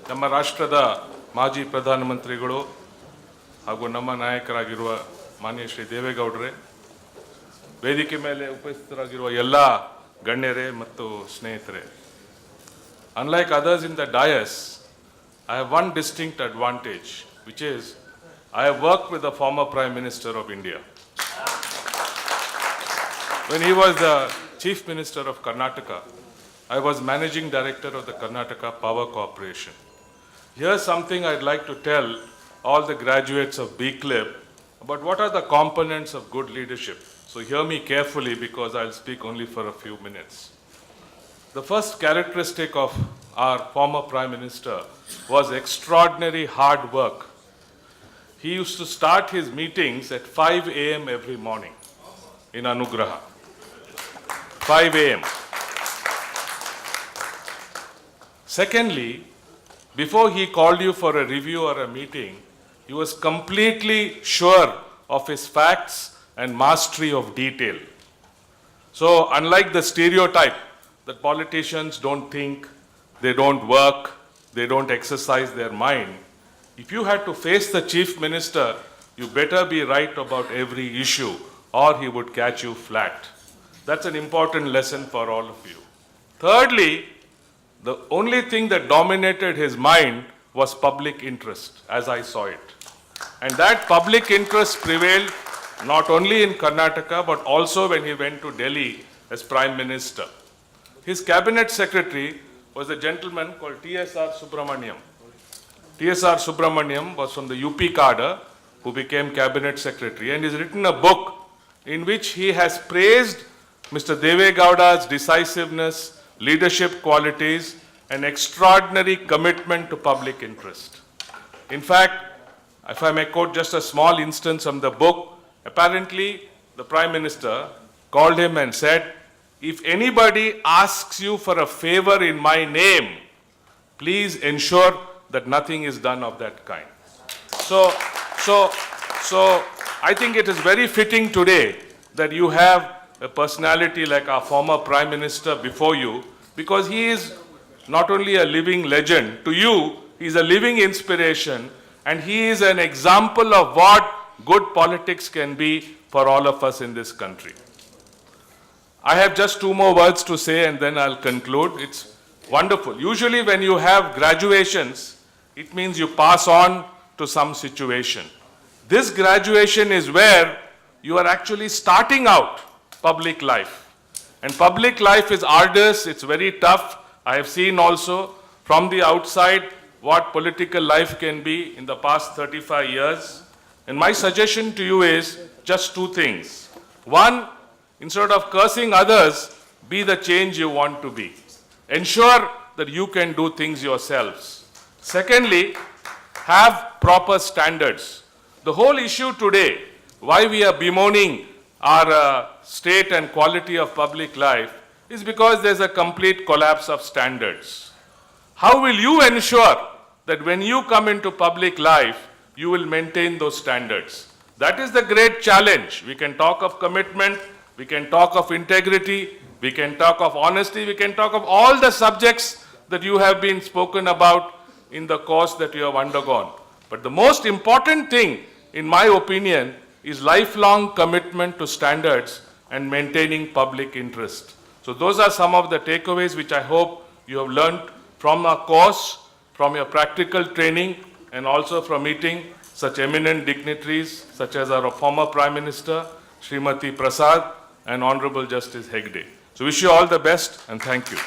ನಮ್ಮ ರಾಷ್ಟ್ರದ ಮಾಜಿ ಪ್ರಧಾನಮಂತ್ರಿಗಳು ಹಾಗೂ ನಮ್ಮ ನಾಯಕರಾಗಿರುವ ಮಾನ್ಯ ಶ್ರೀ ದೇವೇಗೌಡರೇ, ವೇದಿಕೆ ಮೇಲೆ ಉಪಸ್ಥಿತರಾಗಿರುವ ಎಲ್ಲ ಗಣ್ಯರೇ ಮತ್ತು ಸ್ನೇಹಿತರೆ, unlike others in the dais, I have one distinct advantage, which is I have worked with the former Prime Minister of India. When he was the Chief Minister of Karnataka, I was Managing Director of the Karnataka Power Corporation. Here's something I'd like to tell all the graduates of B.CLIP about what are the components of good leadership. So hear me carefully because I'll speak only for a few minutes. The first characteristic of our former Prime Minister was extraordinary hard work. He used to start his meetings at 5 a.m. every morning in Anugraha. 5 a.m. Secondly, before he called you for a review or a meeting, he was completely sure of his facts and mastery of detail. So, unlike the stereotype that politicians don't think, they don't work, they don't exercise their mind, if you had to face the Chief Minister, you better be right about every issue or he would catch you flat. That's an important lesson for all of you. Thirdly, the only thing that dominated his mind was public interest, as I saw it. And that public interest prevailed not only in Karnataka, but also when he went to Delhi as Prime Minister. His cabinet secretary was a gentleman called T.S.R. Subramaniam. T.S.R. Subramaniam was from the UP cadre who became cabinet secretary, and he's written a book in which he has praised Mr. Devegowda's decisiveness, leadership qualities, and extraordinary commitment to public interest. In fact, if I may quote just a small instance from the book, apparently the Prime Minister called him and said, "If anybody asks you for a favor in my name, please ensure that nothing is done of that kind." So I think it is very fitting today that you have a personality like our former Prime Minister before you, because he is not only a living legend, to you, he is a living inspiration, and he is an example of what good politics can be for all of us in this country. I have just two more words to say and then I'll conclude. It's wonderful. Usually when you have graduations, it means you pass on to some situation. This graduation is where you are actually starting out public life. And public life is arduous, it's very tough. I have seen also from the outside what political life can be in the past 35 years. And my suggestion to you is just two things. One, instead of cursing others, be the change you want to be. Ensure that you can do things yourselves. Secondly, have proper standards. The whole issue today, why we are bemoaning our state and quality of public life, is because there's a complete collapse of standards. How will you ensure that when you come into public life, you will maintain those standards? That is the great challenge. We can talk of commitment, we can talk of integrity, we can talk of honesty, we can talk of all the subjects that you have been spoken about in the course that you have undergone. But the most important thing, in my opinion, is lifelong commitment to standards and maintaining public interest. So those are some of the takeaways which I hope you have learned from our course, from your practical training, and also from meeting such eminent dignitaries such as our former Prime Minister, Srimati Prasad, and Honorable Justice Hegde. So wish you all the best and thank you.